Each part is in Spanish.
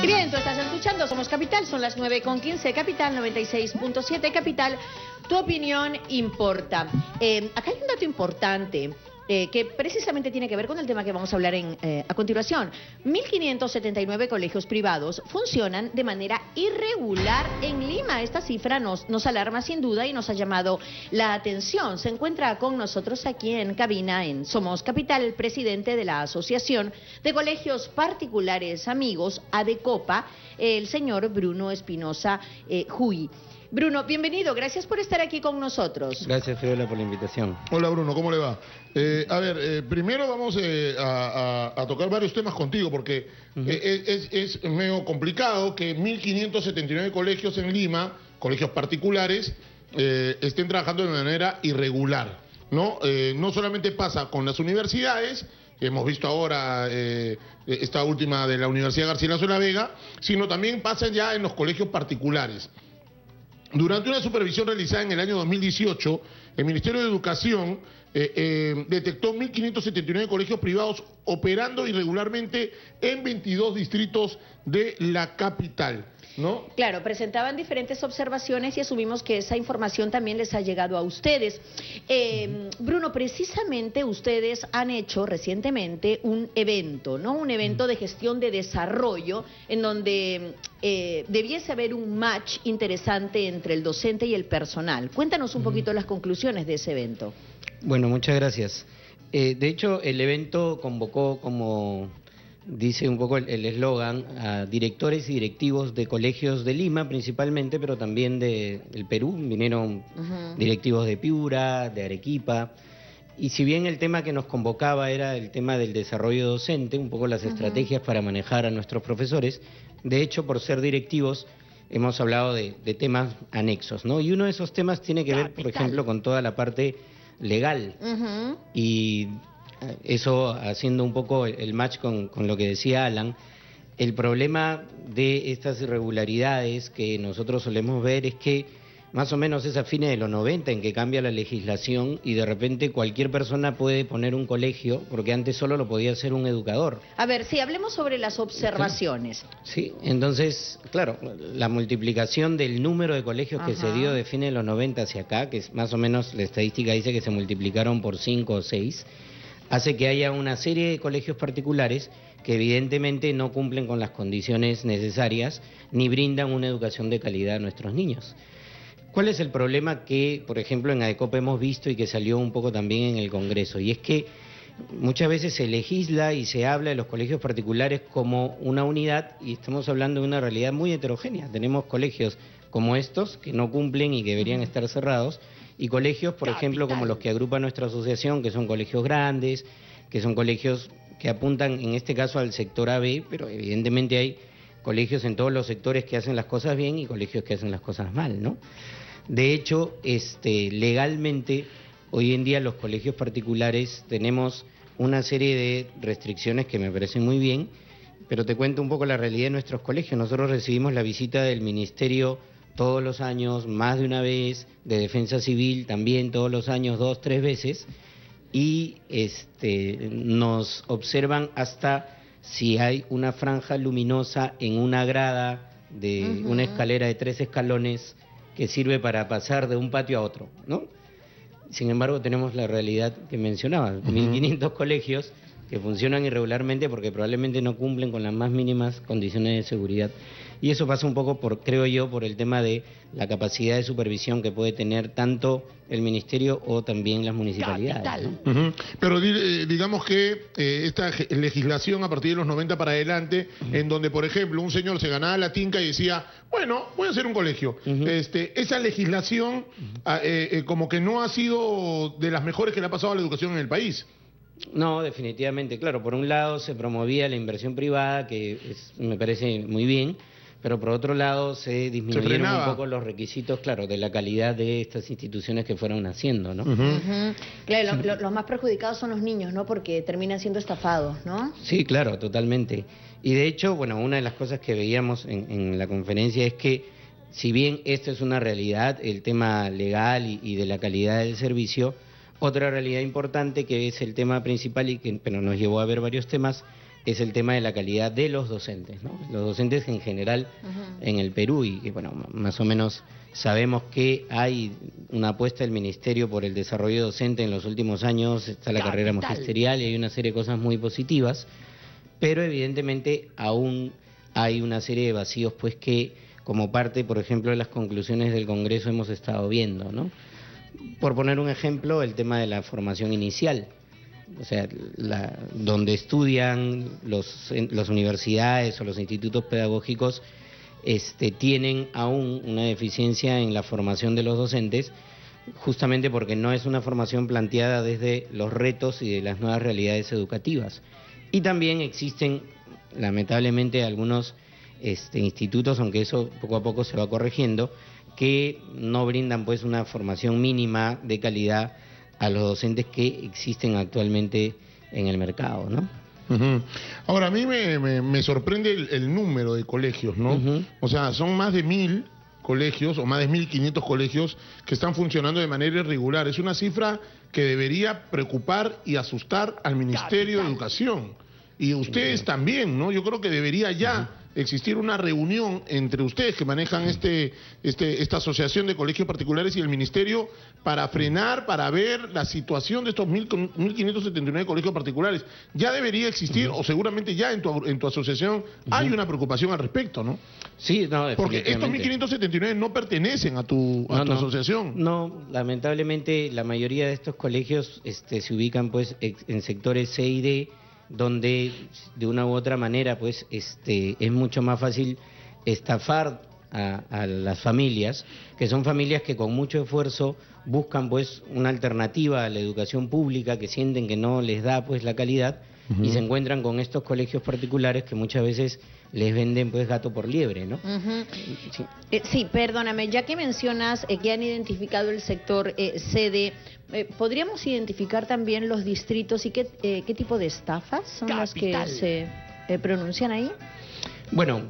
Y bien, tú estás escuchando Somos Capital, son las 9:15, Capital 96.7, Capital, tu opinión importa. Acá hay un dato importante que precisamente tiene que ver con el tema que vamos a hablar a continuación. 1.579 colegios privados funcionan de manera irregular en Lima. Esta cifra nos alarma sin duda y nos ha llamado la atención. Se encuentra con nosotros aquí en cabina en Somos Capital el presidente de la Asociación de Colegios Particulares Amigos, ADECOPA, el señor Bruno Espinosa Huy. Bruno, bienvenido, gracias por estar aquí con nosotros. Gracias, Fiola, por la invitación. Hola, Bruno, ¿cómo le va? Primero vamos a tocar varios temas contigo, porque es medio complicado que 1.579 colegios en Lima, colegios particulares, estén trabajando de manera irregular, ¿no? No solamente pasa con las universidades, que hemos visto ahora esta última de la Universidad Garcilaso de la Vega, sino también pasa ya en los colegios particulares. Durante una supervisión realizada en el año 2018, el Ministerio de Educación detectó 1.579 colegios privados operando irregularmente en 22 distritos de la capital, ¿no? Claro, presentaban diferentes observaciones y asumimos que esa información también les ha llegado a ustedes. Bruno, precisamente ustedes han hecho recientemente un evento, ¿no? Un evento de gestión de desarrollo en donde debiese haber un match interesante entre el docente y el personal. Cuéntanos un poquito las conclusiones de ese evento. Bueno, muchas gracias. De hecho, el evento convocó, como dice un poco el eslogan, a directores y directivos de colegios de Lima principalmente, pero también del Perú. Vinieron directivos de Piura, de Arequipa. Y si bien el tema que nos convocaba era el tema del desarrollo docente, un poco las estrategias para manejar a nuestros profesores, de hecho, por ser directivos, hemos hablado de temas anexos, ¿no? Y uno de esos temas tiene que ver, por ejemplo, con toda la parte legal. Y eso, haciendo un poco el match con lo que decía Alan, el problema de estas irregularidades que nosotros solemos ver es que más o menos es a fines de los 90 en que cambia la legislación y de repente cualquier persona puede poner un colegio, porque antes solo lo podía hacer un educador. A ver, sí, hablemos sobre las observaciones. Sí, entonces, claro, la multiplicación del número de colegios que se dio de fines de los 90 hacia acá, que es más o menos, la estadística dice que se multiplicaron por 5 o 6, hace que haya una serie de colegios particulares que evidentemente no cumplen con las condiciones necesarias ni brindan una educación de calidad a nuestros niños. ¿Cuál es el problema que, por ejemplo, en ADECOPA hemos visto y que salió un poco también en el Congreso? Y es que muchas veces se legisla y se habla de los colegios particulares como una unidad y estamos hablando de una realidad muy heterogénea. Tenemos colegios como estos que no cumplen y que deberían estar cerrados y colegios, por ejemplo, como los que agrupa nuestra asociación, que son colegios grandes, que son colegios que apuntan en este caso al sector AB, pero evidentemente hay colegios en todos los sectores que hacen las cosas bien y colegios que hacen las cosas mal, ¿no? De hecho, legalmente, hoy en día los colegios particulares tenemos una serie de restricciones que me parecen muy bien, pero te cuento un poco la realidad de nuestros colegios. Nosotros recibimos la visita del Ministerio todos los años, más de una vez, de Defensa Civil también todos los años, 2, 3 veces, y nos observan hasta si hay una franja luminosa en una grada de una escalera de 3 escalones que sirve para pasar de un patio a otro, ¿no? Sin embargo, tenemos la realidad que mencionaba, 1.500 colegios que funcionan irregularmente porque probablemente no cumplen con las más mínimas condiciones de seguridad. Y eso pasa un poco, creo yo, por el tema de la capacidad de supervisión que puede tener tanto el Ministerio o también las municipalidades, ¿no? Pero digamos que esta legislación a partir de los 90 para adelante, en donde, por ejemplo, un señor se ganaba la tinca y decía, bueno, voy a hacer un colegio. Esa legislación como que no ha sido de las mejores que le ha pasado a la educación en el país. No, definitivamente, claro, por un lado se promovía la inversión privada, que me parece muy bien, pero por otro lado se disminuyeron un poco los requisitos, claro, de la calidad de estas instituciones que fueron haciendo, ¿no? Claro, los más perjudicados son los niños, ¿no? Porque terminan siendo estafados, ¿no? Sí, claro, totalmente. Y de hecho, bueno, una de las cosas que veíamos en la conferencia es que, si bien esta es una realidad, el tema legal y de la calidad del servicio, otra realidad importante que es el tema principal pero nos llevó a ver varios temas, es el tema de la calidad de los docentes, ¿no? Los docentes en general en el Perú, y bueno, más o menos sabemos que hay una apuesta del Ministerio por el desarrollo docente en los últimos años, está la carrera magisterial y hay una serie de cosas muy positivas, pero evidentemente aún hay una serie de vacíos pues que como parte, por ejemplo, de las conclusiones del Congreso hemos estado viendo, ¿no? Por poner un ejemplo, el tema de la formación inicial. O sea, donde estudian las universidades o los institutos pedagógicos tienen aún una deficiencia en la formación de los docentes, justamente porque no es una formación planteada desde los retos y de las nuevas realidades educativas. Y también existen, lamentablemente, algunos institutos, aunque eso poco a poco se va corrigiendo, que no brindan pues una formación mínima de calidad a los docentes que existen actualmente en el mercado, ¿no? Ahora, a mí me sorprende el número de colegios, ¿no? O sea, son más de 1000 colegios o más de 1500 colegios que están funcionando de manera irregular. Es una cifra que debería preocupar y asustar al Ministerio de Educación. Y ustedes también, ¿no? Yo creo que debería ya existir una reunión entre ustedes que manejan esta asociación de colegios particulares y el Ministerio para frenar, para ver la situación de estos 1.579 colegios particulares. Ya debería existir, o seguramente ya en tu asociación hay una preocupación al respecto, ¿no? Sí, no, porque estos 1.579 no pertenecen a tu asociación. No, lamentablemente la mayoría de estos colegios se ubican pues en sectores C y D, donde de una u otra manera pues es mucho más fácil estafar a las familias, que son familias que con mucho esfuerzo buscan pues una alternativa a la educación pública, que sienten que no les da pues la calidad, y se encuentran con estos colegios particulares que muchas veces les venden pues gato por liebre, ¿no? Sí, perdóname, ya que mencionas que han identificado el sector sede, ¿podríamos identificar también los distritos y qué tipo de estafas son las que se pronuncian ahí? Bueno,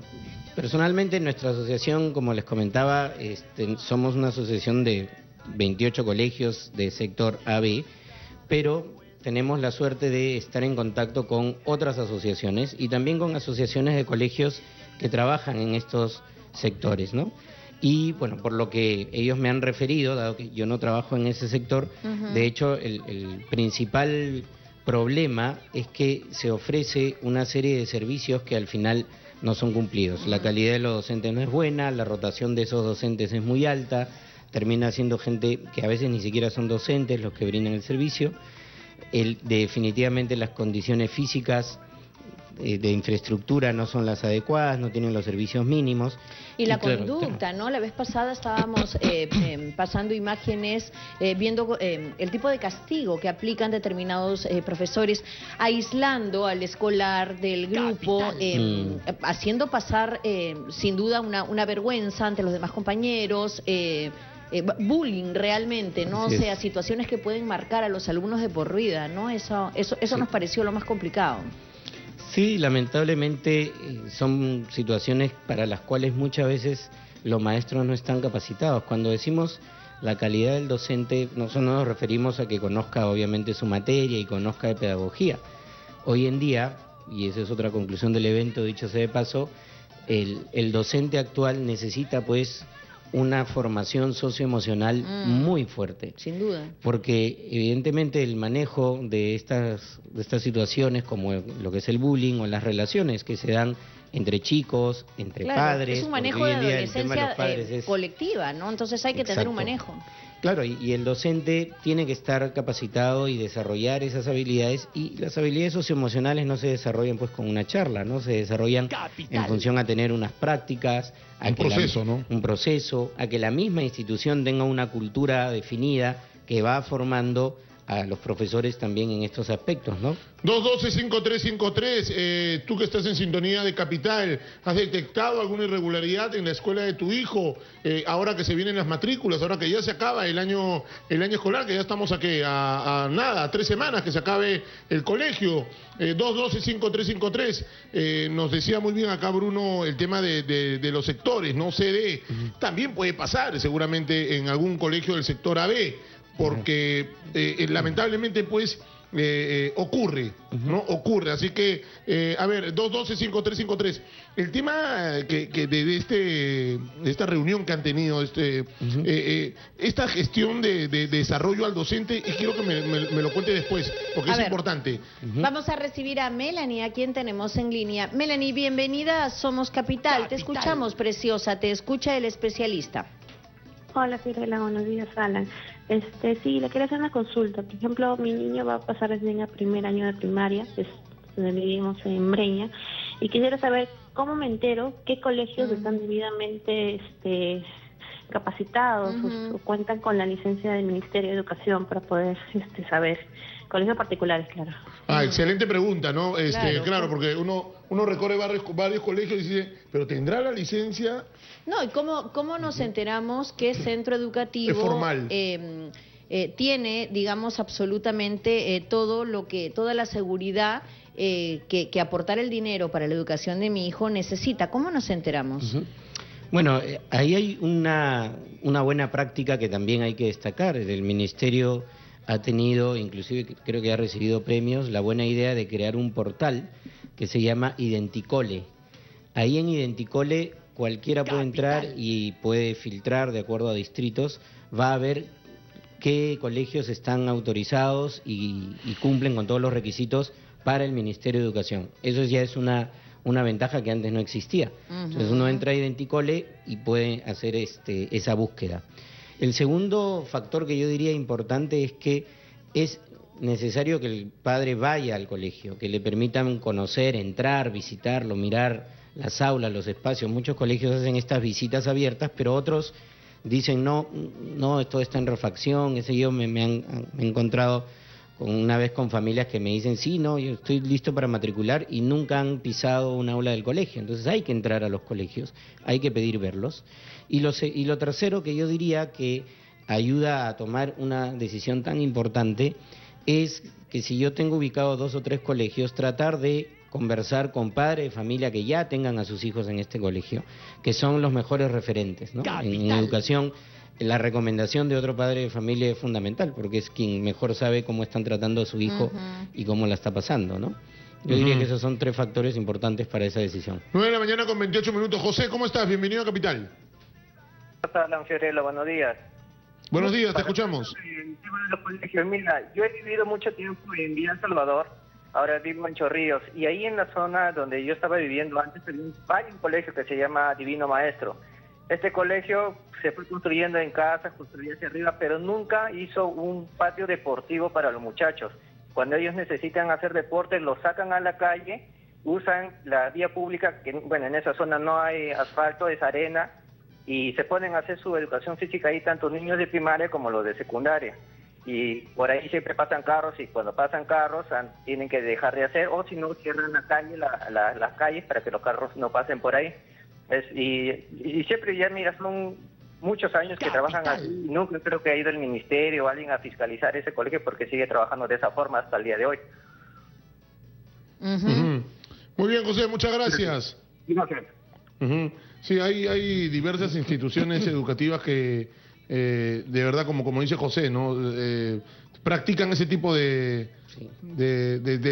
personalmente en nuestra asociación, como les comentaba, somos una asociación de 28 colegios de sector AB, pero tenemos la suerte de estar en contacto con otras asociaciones y también con asociaciones de colegios que trabajan en estos sectores, ¿no? Y bueno, por lo que ellos me han referido, dado que yo no trabajo en ese sector, de hecho el principal problema es que se ofrece una serie de servicios que al final no son cumplidos. La calidad de los docentes no es buena, la rotación de esos docentes es muy alta, termina siendo gente que a veces ni siquiera son docentes los que brindan el servicio. Definitivamente las condiciones físicas de infraestructura no son las adecuadas, no tienen los servicios mínimos. Y la conducta, ¿no? La vez pasada estábamos pasando imágenes, viendo el tipo de castigo que aplican determinados profesores, aislando al escolar del grupo, haciendo pasar sin duda una vergüenza ante los demás compañeros, bullying realmente, ¿no? O sea, situaciones que pueden marcar a los alumnos de por vida, ¿no? Eso nos pareció lo más complicado. Sí, lamentablemente son situaciones para las cuales muchas veces los maestros no están capacitados. Cuando decimos la calidad del docente, no solo nos referimos a que conozca obviamente su materia y conozca de pedagogía. Hoy en día, y esa es otra conclusión del evento, dicho sea de paso, el docente actual necesita pues una formación socioemocional muy fuerte. Sin duda. Porque evidentemente el manejo de estas situaciones, como lo que es el bullying o las relaciones que se dan entre chicos, entre padres. Es un manejo de adolescencia colectiva, ¿no? Entonces hay que tener un manejo. Claro, y el docente tiene que estar capacitado y desarrollar esas habilidades, y las habilidades socioemocionales no se desarrollan pues con una charla, ¿no? Se desarrollan en función a tener unas prácticas, un proceso, a que la misma institución tenga una cultura definida que va formando a los profesores también en estos aspectos, ¿no? 212-5353, tú que estás en sintonía de Capital, ¿has detectado alguna irregularidad en la escuela de tu hijo? Ahora que se vienen las matrículas, ahora que ya se acaba el año escolar, que ya estamos a 3 semanas que se acabe el colegio. 212-5353, nos decía muy bien acá Bruno el tema de los sectores, ¿no? CD, también puede pasar seguramente en algún colegio del sector AB, porque lamentablemente pues ocurre, ¿no? Ocurre. Así que, a ver, 212-5353. El tema de esta reunión que han tenido, esta gestión de desarrollo al docente, y quiero que me lo cuente después, porque es importante. Vamos a recibir a Melanie, a quien tenemos en línea. Melanie, bienvenida a Somos Capital. Te escuchamos, preciosa. Te escucha el especialista. Hola, Fiorella, buenos días, Alan. Sí, le quería hacer una consulta. Por ejemplo, mi niño va a pasar recién a primer año de primaria, donde vivimos en Breña, y quisiera saber cómo me entero qué colegios están debidamente capacitados o cuentan con la licencia del Ministerio de Educación para poder saber. Colegios particulares, claro. Excelente pregunta, ¿no? Claro, porque uno recorre varios colegios y dice, pero ¿tendrá la licencia? No, ¿y cómo nos enteramos qué centro educativo es formal? Tiene, digamos, absolutamente toda la seguridad que aportar el dinero para la educación de mi hijo necesita? ¿Cómo nos enteramos? Bueno, ahí hay una buena práctica que también hay que destacar. El Ministerio ha tenido, inclusive creo que ha recibido premios, la buena idea de crear un portal que se llama Identicole. Ahí en Identicole cualquiera puede entrar y puede filtrar de acuerdo a distritos, va a ver qué colegios están autorizados y cumplen con todos los requisitos para el Ministerio de Educación. Eso ya es una ventaja que antes no existía. Entonces uno entra a Identicole y puede hacer esa búsqueda. El segundo factor que yo diría importante es que es necesario que el padre vaya al colegio, que le permitan conocer, entrar, visitarlo, mirar las aulas, los espacios. Muchos colegios hacen estas visitas abiertas, pero otros dicen no, esto está en refacción. Yo me he encontrado una vez con familias que me dicen, sí, no, yo estoy listo para matricular y nunca han pisado un aula del colegio. Entonces hay que entrar a los colegios, hay que pedir verlos. Y lo tercero que yo diría que ayuda a tomar una decisión tan importante es que si yo tengo ubicados 2 o 3 colegios, tratar de conversar con padres de familia que ya tengan a sus hijos en este colegio, que son los mejores referentes, ¿no? En educación. La recomendación de otro padre de familia es fundamental, porque es quien mejor sabe cómo están tratando a su hijo y cómo la está pasando, ¿no? Yo diría que esos son 3 factores importantes para esa decisión. 9 de la mañana con 28 minutos. José, ¿cómo estás? Bienvenido a Capital. Hola, Fiorella, buenos días. Buenos días, te escuchamos. El tema de los colegios, mira, yo he vivido mucho tiempo en Villa El Salvador, ahora vivo en Chorrillos, y ahí en la zona donde yo estaba viviendo antes hay un colegio que se llama Divino Maestro. Este colegio se fue construyendo en casas, construía hacia arriba, pero nunca hizo un patio deportivo para los muchachos. Cuando ellos necesitan hacer deporte, los sacan a la calle, usan la vía pública, que bueno, en esa zona no hay asfalto, es arena, y se ponen a hacer su educación física ahí, tanto niños de primaria como los de secundaria. Y por ahí siempre pasan carros, y cuando pasan carros tienen que dejar de hacer, o si no, cierran la calle, las calles para que los carros no pasen por ahí. Y siempre ya, mira, son muchos años que trabajan así, y nunca creo que ha ido el ministerio o alguien a fiscalizar ese colegio porque sigue trabajando de esa forma hasta el día de hoy. Muy bien, José, muchas gracias. Gracias. Sí, hay diversas instituciones educativas que, de verdad, como dice José, ¿no? Practican ese tipo de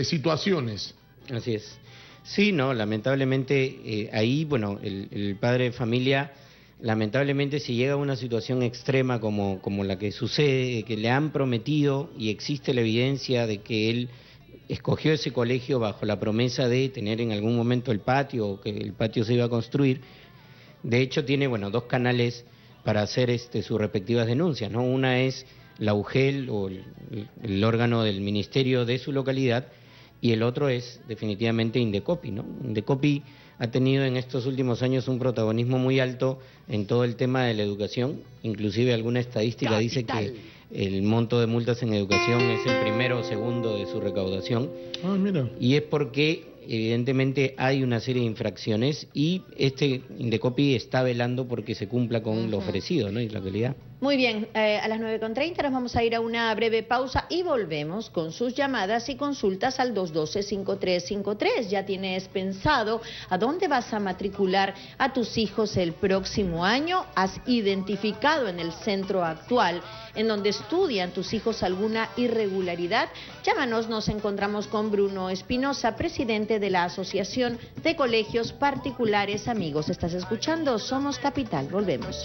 situaciones. Así es. Sí, no, lamentablemente ahí, bueno, el padre de familia, lamentablemente si llega a una situación extrema como la que sucede, que le han prometido y existe la evidencia de que él escogió ese colegio bajo la promesa de tener en algún momento el patio, o que el patio se iba a construir. De hecho tiene, 2 canales para hacer sus respectivas denuncias, ¿no? Una es la UGEL o el órgano del ministerio de su localidad, y el otro es definitivamente Indecopi, ¿no? Indecopi ha tenido en estos últimos años un protagonismo muy alto en todo el tema de la educación, inclusive alguna estadística dice que el monto de multas en educación es el primero o segundo de su recaudación. Mira. Y es porque evidentemente hay una serie de infracciones y Indecopi está velando porque se cumpla con lo ofrecido, ¿no? Y la calidad. Muy bien, a las 9:30 nos vamos a ir a una breve pausa y volvemos con sus llamadas y consultas al 212-5353. ¿Ya tienes pensado a dónde vas a matricular a tus hijos el próximo año? ¿Has identificado en el centro actual en donde estudian tus hijos alguna irregularidad? Llámanos, nos encontramos con Bruno Espinosa, presidente de la Asociación de Colegios Particulares Amigos. ¿Estás escuchando? Somos Capital, volvemos.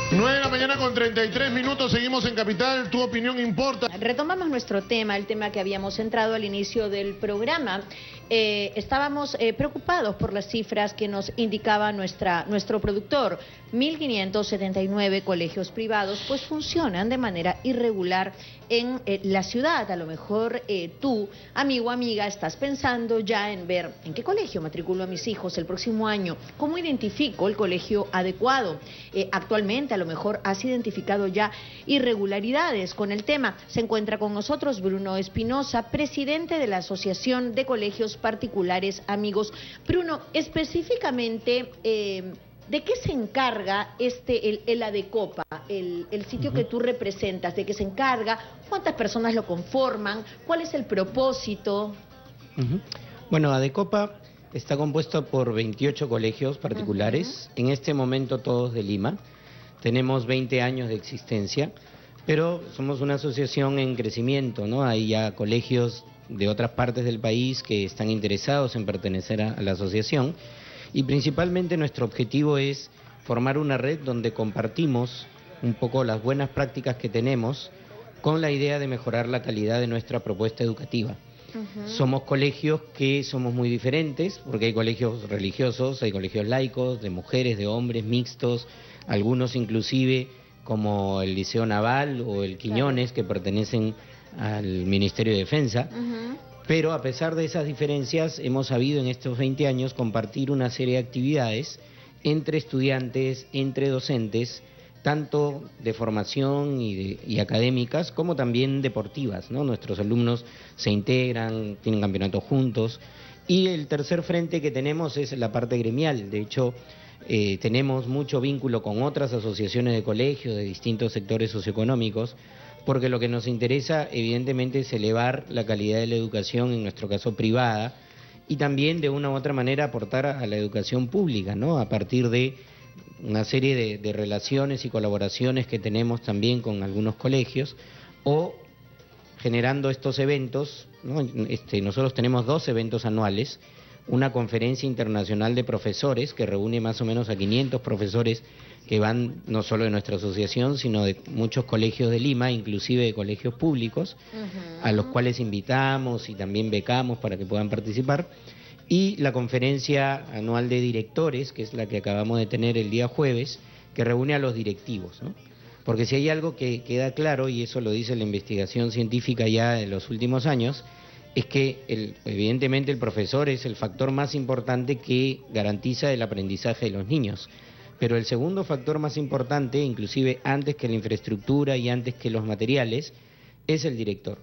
9:33 a.m, seguimos en Capital, tu opinión importa. Retomamos nuestro tema, el tema que habíamos entrado al inicio del programa. Estábamos preocupados por las cifras que nos indicaba nuestro productor. 1.579 colegios privados pues funcionan de manera irregular en la ciudad. A lo mejor tú, amigo, amiga, estás pensando ya en ver en qué colegio matriculo a mis hijos el próximo año, cómo identifico el colegio adecuado. Actualmente a lo mejor has identificado ya irregularidades con el tema. Se encuentra con nosotros Bruno Espinosa, presidente de la Asociación de Colegios Particulares Amigos. Bruno, específicamente, ¿de qué se encarga el ADECOPA, el sitio que tú representas? ¿De qué se encarga? ¿Cuántas personas lo conforman? ¿Cuál es el propósito? Bueno, ADECOPA está compuesto por 28 colegios particulares, en este momento todos de Lima. Tenemos 20 años de existencia, pero somos una asociación en crecimiento, ¿no? Hay ya colegios de otras partes del país que están interesados en pertenecer a la asociación. Y principalmente nuestro objetivo es formar una red donde compartimos un poco las buenas prácticas que tenemos con la idea de mejorar la calidad de nuestra propuesta educativa. Somos colegios que somos muy diferentes, porque hay colegios religiosos, hay colegios laicos, de mujeres, de hombres, mixtos, algunos inclusive como el Liceo Naval o el Quiñones, que pertenecen al Ministerio de Defensa. Pero a pesar de esas diferencias, hemos sabido en estos 20 años compartir una serie de actividades entre estudiantes, entre docentes, tanto de formación y académicas, como también deportivas, ¿no? Nuestros alumnos se integran, tienen campeonatos juntos. Y el tercer frente que tenemos es la parte gremial. De hecho, tenemos mucho vínculo con otras asociaciones de colegios de distintos sectores socioeconómicos, porque lo que nos interesa evidentemente es elevar la calidad de la educación, en nuestro caso privada, y también de una u otra manera aportar a la educación pública, ¿no? A partir de una serie de relaciones y colaboraciones que tenemos también con algunos colegios, o generando estos eventos, ¿no? Nosotros tenemos 2 eventos anuales, una conferencia internacional de profesores que reúne más o menos a 500 profesores que van no solo de nuestra asociación, sino de muchos colegios de Lima, inclusive de colegios públicos, a los cuales invitamos y también becamos para que puedan participar. Y la conferencia anual de directores, que es la que acabamos de tener el día jueves, que reúne a los directivos, ¿no? Porque si hay algo que queda claro, y eso lo dice la investigación científica ya de los últimos años, es que evidentemente el profesor es el factor más importante que garantiza el aprendizaje de los niños. Pero el segundo factor más importante, inclusive antes que la infraestructura y antes que los materiales, es el director.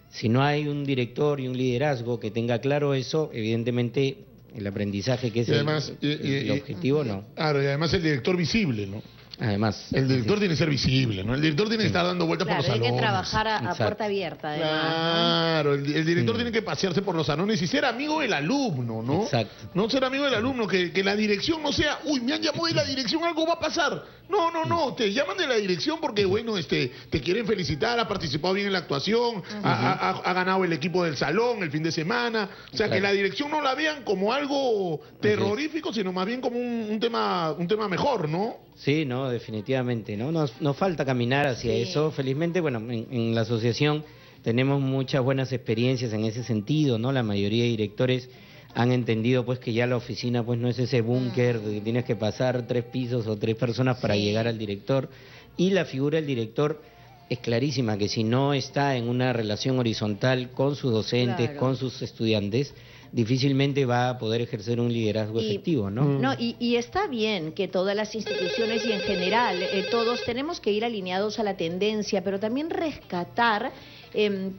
Si no hay un director y un liderazgo que tenga claro eso, evidentemente el aprendizaje, que es el objetivo, no. Claro, y además el director visible, ¿no? Además, el director tiene que ser visible, ¿no? El director tiene que estar dando vueltas por los salones. Hay que trabajar a puerta abierta, además. Claro, el director tiene que pasearse por los salones y ser amigo del alumno, ¿no? Exacto. No ser amigo del alumno, que la dirección no sea, uy, me han llamado de la dirección, algo va a pasar. No, te llaman de la dirección porque, bueno, te quieren felicitar, ha participado bien en la actuación, ha ganado el equipo del salón el fin de semana. O sea, que la dirección no la vean como algo terrorífico, sino más bien como un tema mejor, ¿no? Sí, no, definitivamente, ¿no? Nos falta caminar hacia eso. Felizmente, bueno, en la asociación tenemos muchas buenas experiencias en ese sentido, ¿no? La mayoría de directores han entendido pues que ya la oficina pues no es ese búnker que tienes que pasar 3 pisos o 3 personas para llegar al director, y la figura del director es clarísima, que si no está en una relación horizontal con sus docentes, con sus estudiantes, difícilmente va a poder ejercer un liderazgo efectivo, ¿no? Y está bien que todas las instituciones y en general todos tenemos que ir alineados a la tendencia, pero también rescatar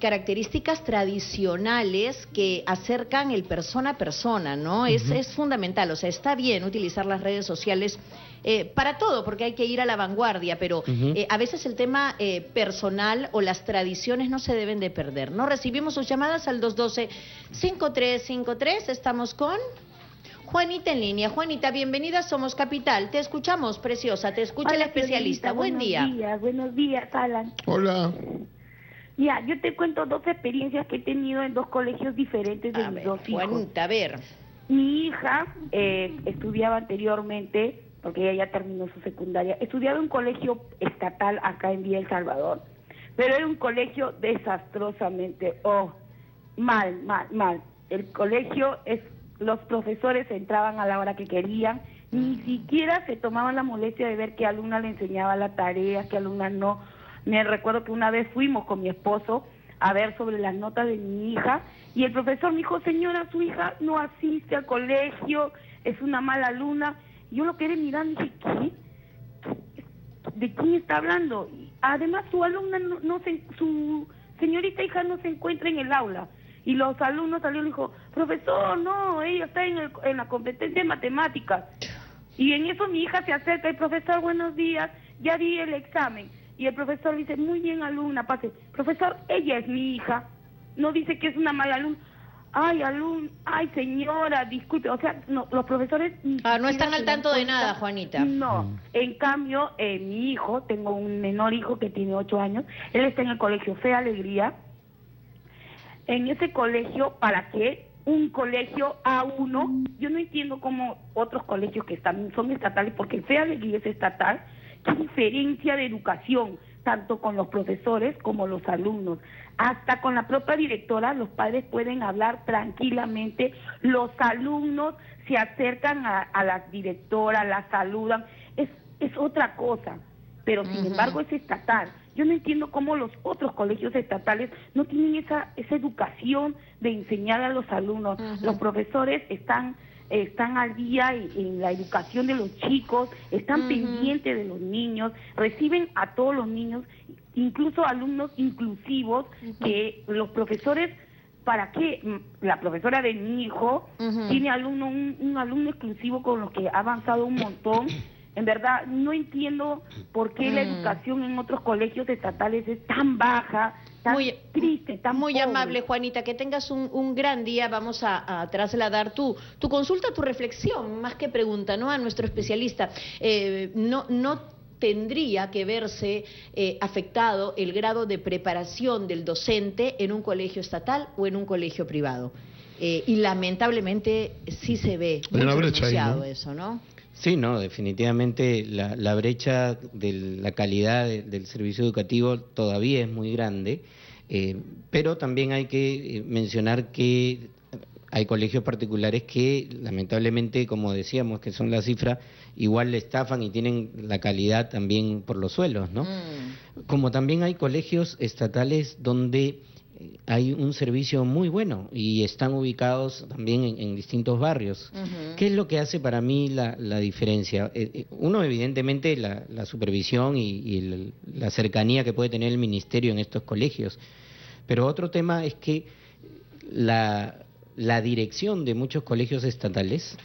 características tradicionales que acercan el persona a persona, ¿no? Es fundamental, o sea, está bien utilizar las redes sociales para todo, porque hay que ir a la vanguardia, pero a veces el tema personal o las tradiciones no se deben de perder, ¿no? Recibimos sus llamadas al 212-5353, estamos con Juanita en línea. Juanita, bienvenida a Somos Capital. Te escuchamos, preciosa, te escucha la especialista. Buen día. Buenos días, Alan. Hola. Ya, yo te cuento 2 experiencias que he tenido en 2 colegios diferentes de mis 2 hijos. Juanita, a ver. Mi hija estudiaba anteriormente, porque ella ya terminó su secundaria, estudiaba en un colegio estatal acá en Villa El Salvador, pero era un colegio desastrosamente, mal. El colegio los profesores entraban a la hora que querían, ni siquiera se tomaban la molestia de ver qué alumna le enseñaba la tarea, qué alumna no. Me recuerdo que una vez fuimos con mi esposo a ver sobre las notas de mi hija y el profesor me dijo, señora, su hija no asiste al colegio, es una mala alumna. Yo lo quedé mirando y dije, ¿qué? ¿De quién está hablando? Y además su alumna, su señorita hija no se encuentra en el aula. Y los alumnos salieron y dijo, profesor, no, ella está en la competencia de matemáticas. Y en eso mi hija se acerca y, profesor, buenos días, ya di el examen. Y el profesor dice, muy bien, alumna, pase. Profesor, ella es mi hija. No dice que es una mala alumna. Ay, señora, disculpe. O sea, no, los profesores... no están al tanto de nada, Juanita. No. En cambio, mi hijo, tengo un menor hijo que tiene 8 años. Él está en el colegio Fe Alegría. En ese colegio, ¿para qué? Un colegio A1. Yo no entiendo cómo otros colegios que son estatales, porque el Fe Alegría es estatal. ¿Qué diferencia de educación? Tanto con los profesores como los alumnos. Hasta con la propia directora, los padres pueden hablar tranquilamente. Los alumnos se acercan a la directora, la saludan. Es otra cosa. Pero sin embargo es estatal. Yo no entiendo cómo los otros colegios estatales no tienen esa educación de enseñar a los alumnos. Los profesores están al día en la educación de los chicos, están pendientes de los niños, reciben a todos los niños, incluso alumnos inclusivos, que los profesores, ¿para qué? La profesora de mi hijo tiene un alumno exclusivo con los que ha avanzado un montón. En verdad, no entiendo por qué la educación en otros colegios estatales es tan baja, tan triste, tan muy pobre. amable, Juanita. Que tengas un gran día. Vamos a trasladar tu consulta, tu reflexión, más que pregunta, ¿no? A nuestro especialista. No tendría que verse afectado el grado de preparación del docente en un colegio estatal o en un colegio privado. Y lamentablemente sí se ve muy pronunciado eso, ¿no? Sí, no, definitivamente la brecha de la calidad del servicio educativo todavía es muy grande, pero también hay que mencionar que hay colegios particulares que lamentablemente, como decíamos, que son la cifra, igual le estafan y tienen la calidad también por los suelos, ¿no? Como también hay colegios estatales donde hay un servicio muy bueno y están ubicados también en distintos barrios. ¿Qué es lo que hace para mí la diferencia? Uno, evidentemente, la supervisión y la cercanía que puede tener el ministerio en estos colegios. Pero otro tema es que la dirección de muchos colegios estatales,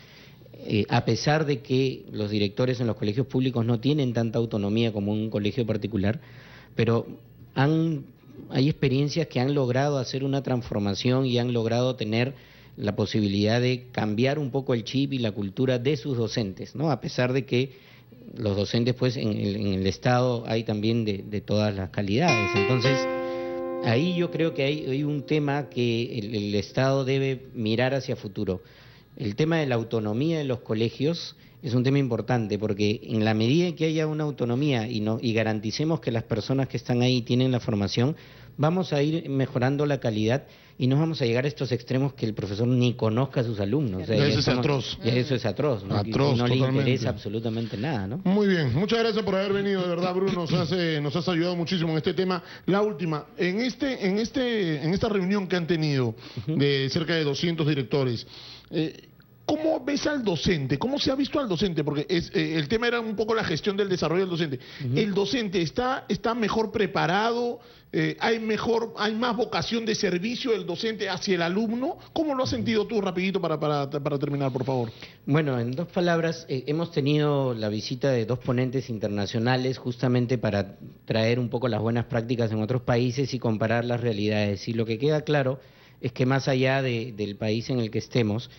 a pesar de que los directores en los colegios públicos no tienen tanta autonomía como un colegio particular, pero hay experiencias que han logrado hacer una transformación y han logrado tener la posibilidad de cambiar un poco el chip y la cultura de sus docentes, ¿no? A pesar de que los docentes, pues, en el Estado hay también de todas las calidades. Entonces, ahí yo creo que hay un tema que el Estado debe mirar hacia futuro. El tema de la autonomía de los colegios es un tema importante, porque en la medida en que haya una autonomía y garanticemos que las personas que están ahí tienen la formación, vamos a ir mejorando la calidad y no vamos a llegar a estos extremos que el profesor ni conozca a sus alumnos. O sea, eso es atroz. Eso es atroz, ¿no? Atroz, no le totalmente. interesa absolutamente nada, ¿no? Muy bien, muchas gracias por haber venido, de verdad, Bruno, nos has ayudado muchísimo en este tema. La última, en esta reunión que han tenido de cerca de 200 directores, ¿cómo ves al docente? ¿Cómo se ha visto al docente? Porque el tema era un poco la gestión del desarrollo del docente. ¿El docente está mejor preparado? ¿Hay más vocación de servicio del docente hacia el alumno? ¿Cómo lo has sentido tú, rapidito, para terminar, por favor? Bueno, en dos palabras, hemos tenido la visita de 2 ponentes internacionales justamente para traer un poco las buenas prácticas en otros países y comparar las realidades. Y lo que queda claro es que más allá del país en el que estemos,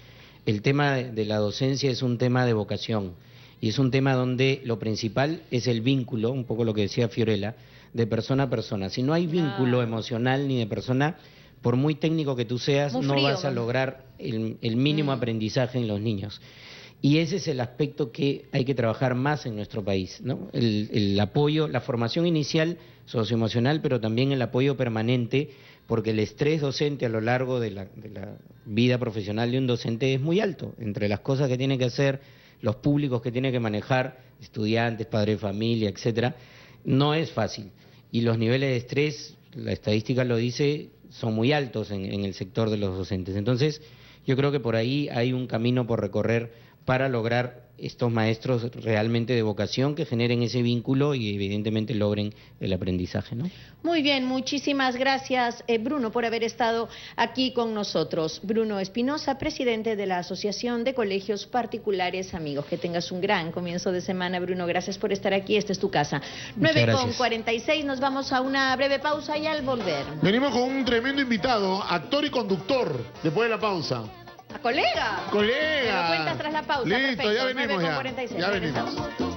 el tema de la docencia es un tema de vocación y es un tema donde lo principal es el vínculo, un poco lo que decía Fiorella, de persona a persona. Si no hay vínculo emocional ni de persona, por muy técnico que tú seas, no vas a lograr el mínimo aprendizaje en los niños. Y ese es el aspecto que hay que trabajar más en nuestro país, ¿no? El apoyo, la formación inicial socioemocional, pero también el apoyo permanente, porque el estrés docente a lo largo de la vida profesional de un docente es muy alto, entre las cosas que tiene que hacer, los públicos que tiene que manejar, estudiantes, padres de familia, etcétera, no es fácil. Y los niveles de estrés, la estadística lo dice, son muy altos en el sector de los docentes. Entonces, yo creo que por ahí hay un camino por recorrer para lograr estos maestros realmente de vocación que generen ese vínculo y evidentemente logren el aprendizaje, ¿no? Muy bien, muchísimas gracias, Bruno, por haber estado aquí con nosotros. Bruno Espinosa, presidente de la Asociación de Colegios Particulares Amigos. Que tengas un gran comienzo de semana, Bruno. Gracias por estar aquí. Esta es tu casa. 9:46, nos vamos a una breve pausa y al volver. Venimos con un tremendo invitado, actor y conductor, después de la pausa. ¡A colega! ¡Colega! Me lo cuentas tras la pausa. Listo, perfecto. ya venimos 9:46. ya venimos.